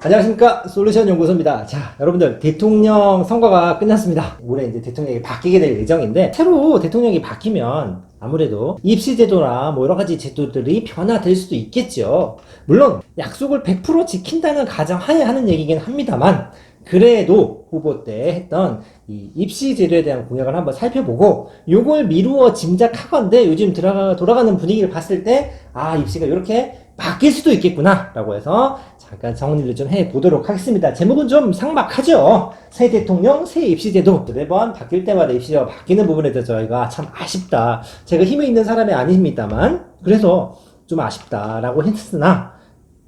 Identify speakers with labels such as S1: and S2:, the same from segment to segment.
S1: 안녕하십니까, 솔루션 연구소입니다. 자, 여러분들, 대통령 선거가 끝났습니다. 올해 이제 대통령이 바뀌게 될 예정인데, 새로 대통령이 바뀌면 아무래도 입시제도나 뭐 여러 가지 제도들이 변화될 수도 있겠죠. 물론 약속을 100% 지킨다는 가정하에 하는 얘기긴 합니다만, 그래도 후보 때 했던 이 입시제도에 대한 공약을 한번 살펴보고, 요걸 미루어 짐작하건대 요즘 돌아가는 분위기를 봤을 때, 아, 입시가 이렇게 바뀔 수도 있겠구나 라고 해서 잠깐 정리를 좀 해보도록 하겠습니다. 제목은 좀 삭막하죠. 새 대통령, 새 입시제도. 매번 바뀔 때마다 입시제도가 바뀌는 부분에 대해서 저희가 참 아쉽다. 제가 힘이 있는 사람이 아닙니다만 그래서 좀 아쉽다라고 했으나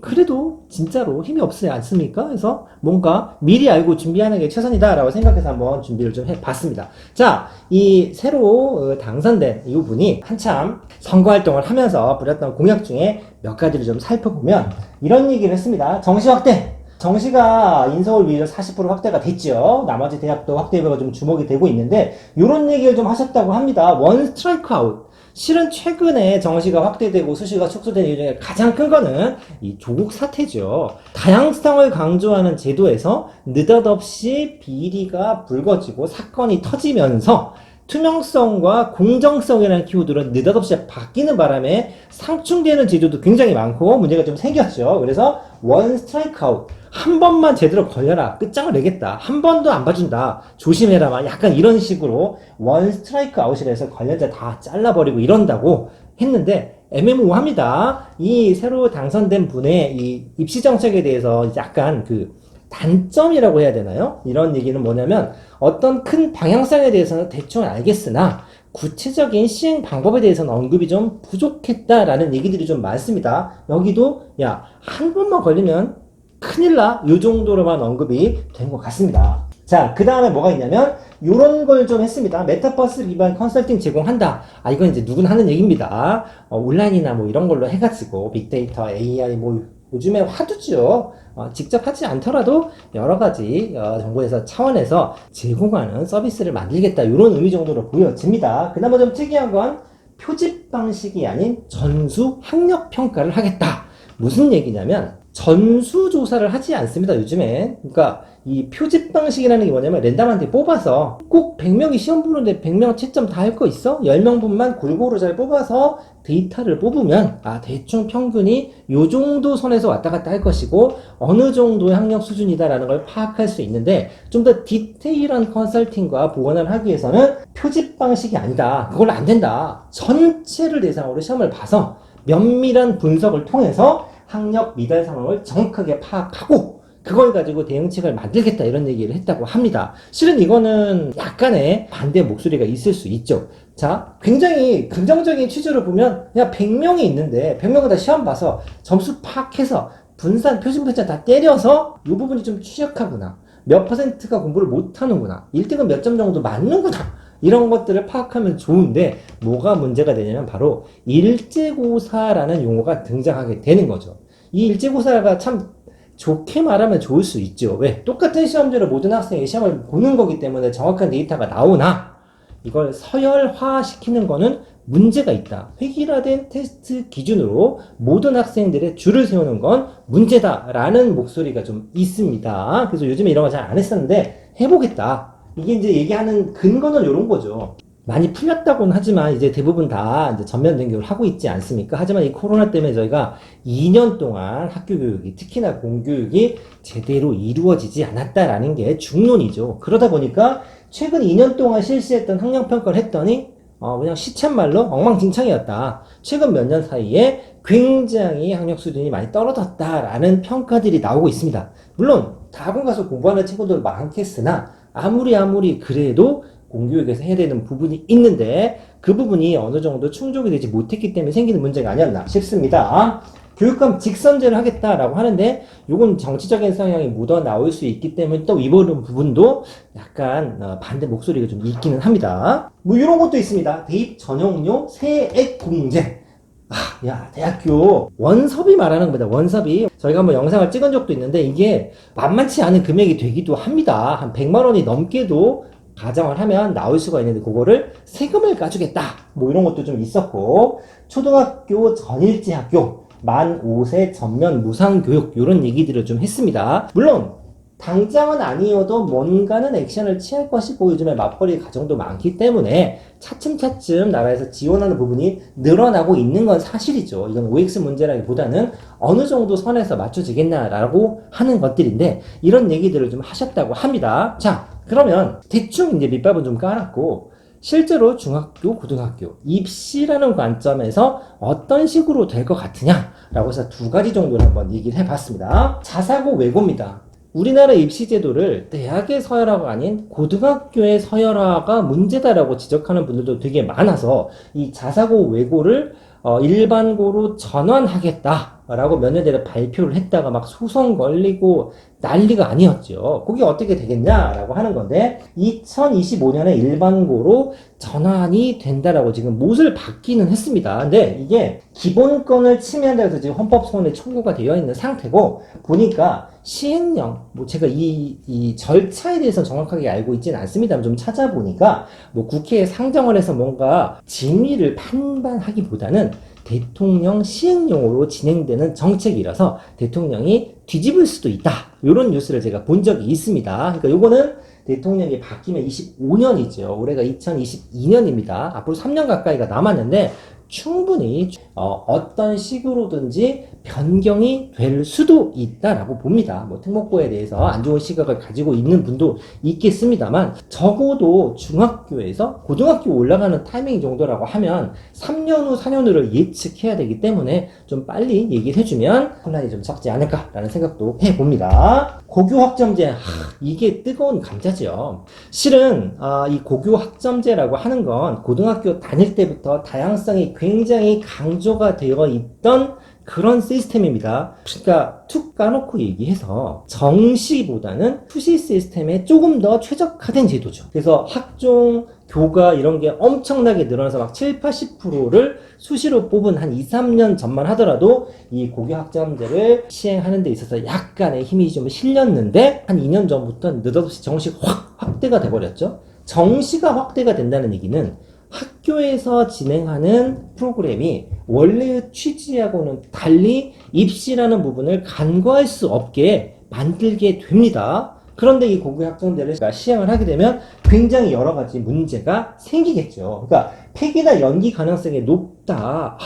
S1: 그래도 진짜로 힘이 없지 않습니까? 그래서 뭔가 미리 알고 준비하는 게 최선이다라고 생각해서 한번 준비를 좀 해봤습니다. 자, 이 새로 당선된 이 분이 한참 선거활동을 하면서 부렸던 공약 중에 몇 가지를 좀 살펴보면 이런 얘기를 했습니다. 정시 확대. 정시가 인서울 비율 40% 확대가 됐죠. 나머지 대학도 확대가 좀 주목이 되고 있는데 이런 얘기를 좀 하셨다고 합니다. 원 스트라이크 아웃. 실은 최근에 정시가 확대되고 수시가 축소된 이유 중에 가장 큰 거는 이 조국 사태죠. 다양성을 강조하는 제도에서 느닷없이 비리가 불거지고 사건이 터지면서 투명성과 공정성이라는 키워드로 느닷없이 바뀌는 바람에 상충되는 제도도 굉장히 많고 문제가 좀 생겼죠. 그래서 원 스트라이크 아웃. 한 번만 제대로 걸려라. 끝장을 내겠다. 한 번도 안 봐준다. 조심해라. 약간 이런 식으로 원 스트라이크 아웃이라 해서 관련자 다 잘라버리고 이런다고 했는데 애매모호합니다. 이 새로 당선된 분의 이 입시 정책에 대해서 약간 그 단점이라고 해야 되나요? 이런 얘기는 뭐냐면 어떤 큰 방향성에 대해서는 대충 알겠으나 구체적인 시행 방법에 대해서는 언급이 좀 부족했다라는 얘기들이 좀 많습니다. 여기도 야, 한 번만 걸리면 큰일 나. 요 정도로만 언급이 된 것 같습니다. 자, 그 다음에 뭐가 있냐면 요런 걸 좀 했습니다. 메타버스 기반 컨설팅 제공한다. 아, 이건 이제 누구나 하는 얘기입니다. 온라인이나 뭐 이런 걸로 해가지고 빅데이터, AI 뭐 요즘에 화두죠. 직접 하지 않더라도 여러 가지 정부에서 차원에서 제공하는 서비스를 만들겠다. 이런 의미 정도로 보여집니다. 그나마 좀 특이한 건 표집 방식이 아닌 전수 학력 평가를 하겠다. 무슨 얘기냐면 전수조사를 하지 않습니다, 요즘엔. 그러니까 이 표집 방식이라는 게 뭐냐면 랜덤한테 뽑아서 꼭 100명이 시험 보는데 100명 채점 다 할 거 있어? 10명분만 골고루 잘 뽑아서 데이터를 뽑으면 아, 대충 평균이 요 정도 선에서 왔다 갔다 할 것이고 어느 정도의 학력 수준이다라는 걸 파악할 수 있는데 좀 더 디테일한 컨설팅과 보완을 하기 위해서는 표집 방식이 아니다. 그걸로 안 된다. 전체를 대상으로 시험을 봐서 면밀한 분석을 통해서 학력 미달 상황을 정확하게 파악하고 그걸 가지고 대응책을 만들겠다 이런 얘기를 했다고 합니다. 실은 이거는 약간의 반대 목소리가 있을 수 있죠. 자, 굉장히 긍정적인 취지로 보면 그냥 100명이 있는데 100명은 다 시험 봐서 점수 파악해서 분산, 표준 편차 다 때려서 이 부분이 좀 취약하구나. 몇 퍼센트가 공부를 못하는구나. 1등은 몇 점 정도 맞는구나. 이런 것들을 파악하면 좋은데 뭐가 문제가 되냐면 바로 일제고사라는 용어가 등장하게 되는 거죠. 이 일제고사가 참 좋게 말하면 좋을 수 있죠. 왜? 똑같은 시험지로 모든 학생이 시험을 보는 거기 때문에 정확한 데이터가 나오나 이걸 서열화시키는 거는 문제가 있다. 획일화된 테스트 기준으로 모든 학생들의 줄을 세우는 건 문제다라는 목소리가 좀 있습니다. 그래서 요즘에 이런 거 잘 안 했었는데 해보겠다. 이게 이제 얘기하는 근거는 이런 거죠. 많이 풀렸다고는 하지만 이제 대부분 다 이제 전면 등교를 하고 있지 않습니까? 하지만 이 코로나 때문에 저희가 2년 동안 학교 교육이 특히나 공교육이 제대로 이루어지지 않았다라는 게 중론이죠. 그러다 보니까 최근 2년 동안 실시했던 학력평가를 했더니 그냥 시쳇말로 엉망진창이었다. 최근 몇 년 사이에 굉장히 학력 수준이 많이 떨어졌다라는 평가들이 나오고 있습니다. 물론 대학원 가서 공부하는 친구들 많겠으나 아무리 그래도 공교육에서 해야 되는 부분이 있는데 그 부분이 어느 정도 충족이 되지 못했기 때문에 생기는 문제가 아니었나 싶습니다. 교육감 직선제를 하겠다라고 하는데 이건 정치적인 성향이 묻어 나올 수 있기 때문에 또 이번 부분도 약간 반대 목소리가 좀 있기는 합니다. 뭐 이런 것도 있습니다. 대입 전형료 세액 공제. 아, 야, 대학교 원섭이 말하는 겁니다. 원섭이 저희가 한번 영상을 찍은 적도 있는데 이게 만만치 않은 금액이 되기도 합니다. 한 100만 원이 넘게도 가정을 하면 나올 수가 있는데 그거를 세금을 까주겠다 뭐 이런 것도 좀 있었고 초등학교 전일제 학교 만 5세 전면 무상교육 이런 얘기들을 좀 했습니다. 물론 당장은 아니어도 뭔가는 액션을 취할 것이고 요즘에 맞벌이 가정도 많기 때문에 차츰차츰 나라에서 지원하는 부분이 늘어나고 있는 건 사실이죠. 이건 OX 문제라기보다는 어느 정도 선에서 맞춰지겠나라고 하는 것들인데 이런 얘기들을 좀 하셨다고 합니다. 자, 그러면 대충 이제 밑밥은 좀 깔았고 실제로 중학교, 고등학교 입시라는 관점에서 어떤 식으로 될 것 같으냐라고 해서 두 가지 정도를 한번 얘기를 해봤습니다. 자사고 외고입니다. 우리나라 입시 제도를 대학의 서열화가 아닌 고등학교의 서열화가 문제다라고 지적하는 분들도 되게 많아서 이 자사고 외고를 일반고로 전환하겠다라고 몇 년 전에 발표를 했다가 막 소송 걸리고 난리가 아니었죠. 그게 어떻게 되겠냐라고 하는 건데 2025년에 일반고로 전환이 된다라고 지금 못을 받기는 했습니다. 근데 이게 기본권을 침해한다고 해서 지금 헌법소원에 청구가 되어 있는 상태고 보니까 시행령, 뭐 제가 이 절차에 대해서 정확하게 알고 있지는 않습니다. 좀 찾아보니까 뭐 국회에 상정을 해서 뭔가 진위를 판단하기보다는 대통령 시행령으로 진행되는 정책이라서 대통령이 뒤집을 수도 있다. 이런 뉴스를 제가 본 적이 있습니다. 그러니까 요거는 대통령이 바뀌면 25년이죠. 올해가 2022년입니다. 앞으로 3년 가까이가 남았는데 충분히 어떤 식으로든지 변경이 될 수도 있다라고 봅니다. 뭐 특목고에 대해서 안 좋은 시각을 가지고 있는 분도 있겠습니다만 적어도 중학교에서 고등학교 올라가는 타이밍 정도라고 하면 3년 후, 4년 후를 예측해야 되기 때문에 좀 빨리 얘기를 해주면 혼란이 좀 적지 않을까라는 생각도 해봅니다. 고교 학점제, 이게 뜨거운 감자죠. 실은 이 고교 학점제라고 하는 건 고등학교 다닐 때부터 다양성이 굉장히 강조가 되어 있던 그런 시스템입니다. 그러니까 툭 까놓고 얘기해서 정시보다는 수시 시스템에 조금 더 최적화된 제도죠. 그래서 학종, 교과 이런 게 엄청나게 늘어나서 막 7, 80%를 수시로 뽑은 한 2, 3년 전만 하더라도 이 고교 학점제를 시행하는 데 있어서 약간의 힘이 좀 실렸는데 한 2년 전부터 느닷없이 정시가 확대가 돼버렸죠. 정시가 확대가 된다는 얘기는 학교에서 진행하는 프로그램이 원래의 취지하고는 달리 입시라는 부분을 간과할 수 없게 만들게 됩니다. 그런데 이 고교 학점제를 시행을 하게 되면 굉장히 여러 가지 문제가 생기겠죠. 그러니까 폐기나 연기 가능성이 높다.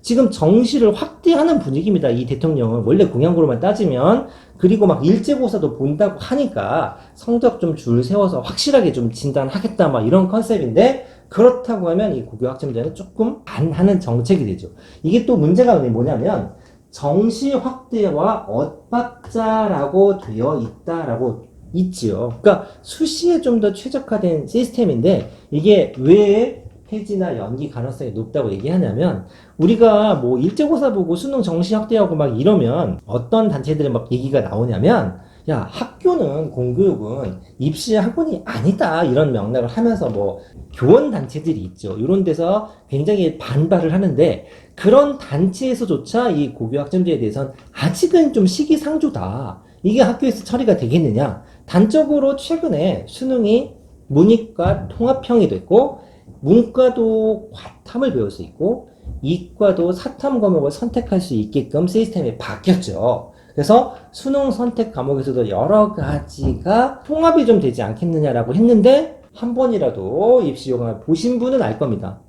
S1: 지금 정시를 확대하는 분위기입니다. 이 대통령은 원래 공약으로만 따지면 그리고 막 일제고사도 본다고 하니까 성적 좀 줄 세워서 확실하게 좀 진단하겠다 막 이런 컨셉인데 그렇다고 하면 이 고교 학점제는 조금 반하는 정책이 되죠. 이게 또 문제가 뭐냐면 정시 확대와 엇박자라고 되어 있다라고 있지요. 그러니까 수시에 좀 더 최적화된 시스템인데 이게 왜 폐지나 연기 가능성이 높다고 얘기하냐면 우리가 뭐 일제고사 보고 수능 정시 확대하고 막 이러면 어떤 단체들이 막 얘기가 나오냐면 야 학교는 공교육은 입시 학원이 아니다 이런 명락을 하면서 뭐 교원 단체들이 있죠. 이런 데서 굉장히 반발을 하는데 그런 단체에서조차 이 고교 학점제에 대해서는 아직은 좀 시기상조다. 이게 학교에서 처리가 되겠느냐. 단적으로 최근에 수능이 문이과 통합형이 됐고 문과도 과탐을 배울 수 있고 이과도 사탐 과목을 선택할 수 있게끔 시스템이 바뀌었죠. 그래서 수능 선택 과목에서도 여러 가지가 통합이 좀 되지 않겠느냐라고 했는데 한 번이라도 입시 요강을 보신 분은 알 겁니다.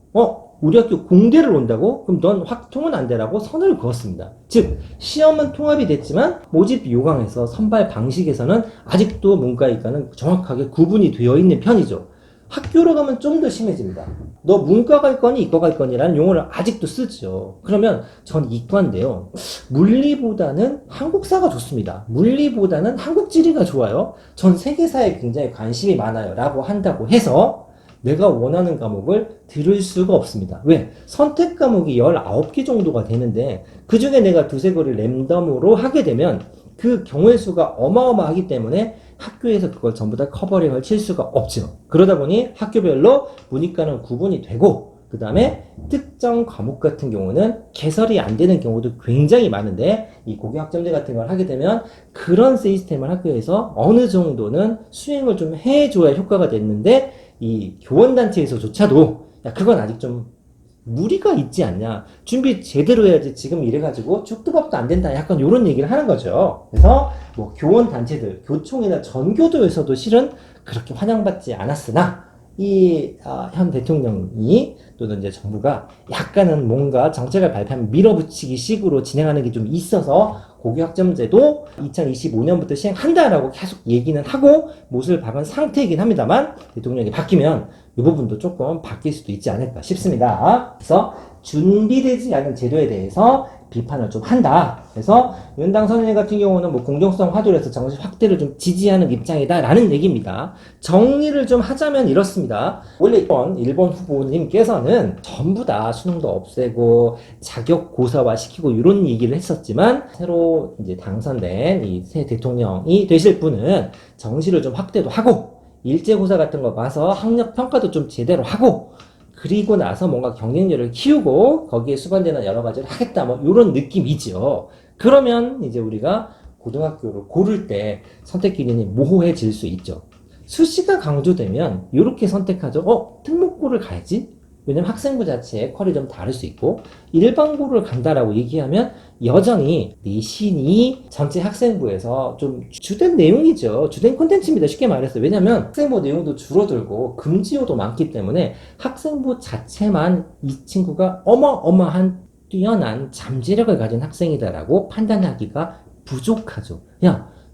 S1: 우리 학교 공대를 온다고? 그럼 넌 확통은 안 되라고 선을 그었습니다. 즉 시험은 통합이 됐지만 모집 요강에서 선발 방식에서는 아직도 문과 이과는 정확하게 구분이 되어 있는 편이죠. 학교로 가면 좀 더 심해집니다. 너 문과 갈 거니 이과 갈 거니라는 용어를 아직도 쓰죠. 그러면 전 이과인데요. 물리보다는 한국사가 좋습니다. 물리보다는 한국지리가 좋아요. 전 세계사에 굉장히 관심이 많아요. 라고 한다고 해서 내가 원하는 과목을 들을 수가 없습니다. 왜? 선택 과목이 19개 정도가 되는데 그 중에 내가 두세 개를 랜덤으로 하게 되면 그 경우의 수가 어마어마하기 때문에 학교에서 그걸 전부 다 커버링을 칠 수가 없죠. 그러다 보니 학교별로 문이과는 구분이 되고 그 다음에 특정 과목 같은 경우는 개설이 안 되는 경우도 굉장히 많은데 이 고교 학점제 같은 걸 하게 되면 그런 시스템을 학교에서 어느 정도는 수행을 좀 해줘야 효과가 됐는데 이 교원단체에서조차도 야 그건 아직 좀 무리가 있지 않냐. 준비 제대로 해야지 지금 이래가지고 쭉두밥도 안 된다. 약간 이런 얘기를 하는 거죠. 그래서 뭐 교원단체들, 교총이나 전교도에서도 실은 그렇게 환영받지 않았으나 현 대통령이 또는 이제 정부가 약간은 뭔가 정책을 발표하면 밀어붙이기 식으로 진행하는 게 좀 있어서 고교학점제도 2025년부터 시행한다라고 계속 얘기는 하고 못을 박은 상태이긴 합니다만 대통령이 바뀌면 이 부분도 조금 바뀔 수도 있지 않을까 싶습니다. 그래서 준비되지 않은 제도에 대해서 비판을 좀 한다. 그래서 윤당 선생님 같은 경우는 뭐 공정성 화두를 해서 정책 확대를 좀 지지하는 입장이다라는 얘기입니다. 정리를 좀 하자면 이렇습니다. 원래 일본 후보님께서는 전부 다 수능도 없애고 자격 고사화 시키고 이런 얘기를 했었지만 새로 이제 당선된 이 새 대통령이 되실 분은 정시를 좀 확대도 하고 일제고사 같은 거 봐서 학력 평가도 좀 제대로 하고 그리고 나서 뭔가 경쟁력을 키우고 거기에 수반되는 여러 가지를 하겠다 뭐 이런 느낌이죠. 그러면 이제 우리가 고등학교를 고를 때 선택 기준이 모호해질 수 있죠. 수시가 강조되면 이렇게 선택하죠. 특목고를 가야지. 왜냐면 학생부 자체의 퀄이 좀 다를 수 있고 일반고를 간다라고 얘기하면 여전히 내신이 전체 학생부에서 좀 주된 내용이죠. 주된 콘텐츠입니다. 쉽게 말해서. 왜냐면 학생부 내용도 줄어들고 금지어도 많기 때문에 학생부 자체만 이 친구가 어마어마한 뛰어난 잠재력을 가진 학생이다라고 판단하기가 부족하죠.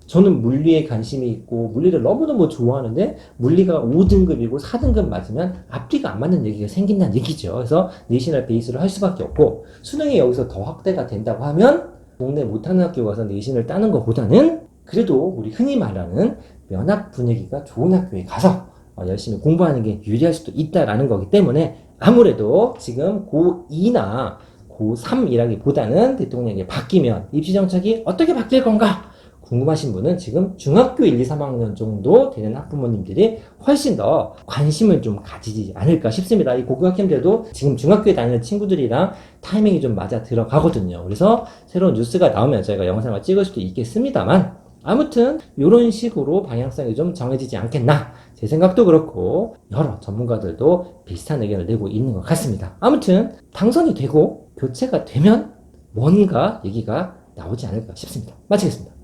S1: 저는 물리에 관심이 있고 물리를 너무너무 좋아하는데 물리가 5등급이고 4등급 맞으면 앞뒤가 안 맞는 얘기가 생긴다는 얘기죠. 그래서 내신을 베이스로 할 수밖에 없고 수능이 여기서 더 확대가 된다고 하면 동네 못하는 학교 가서 내신을 따는 것보다는 그래도 우리 흔히 말하는 면학 분위기가 좋은 학교에 가서 열심히 공부하는 게 유리할 수도 있다라는 거기 때문에 아무래도 지금 고2나 고3이라기보다는 대통령이 바뀌면 입시정책이 어떻게 바뀔 건가? 궁금하신 분은 지금 중학교 1, 2, 3학년 정도 되는 학부모님들이 훨씬 더 관심을 좀 가지지 않을까 싶습니다. 이 고교학점제도 지금 중학교에 다니는 친구들이랑 타이밍이 좀 맞아 들어가거든요. 그래서 새로운 뉴스가 나오면 저희가 영상을 찍을 수도 있겠습니다만 아무튼 이런 식으로 방향성이 좀 정해지지 않겠나 제 생각도 그렇고 여러 전문가들도 비슷한 의견을 내고 있는 것 같습니다. 아무튼 당선이 되고 교체가 되면 뭔가 얘기가 나오지 않을까 싶습니다. 마치겠습니다.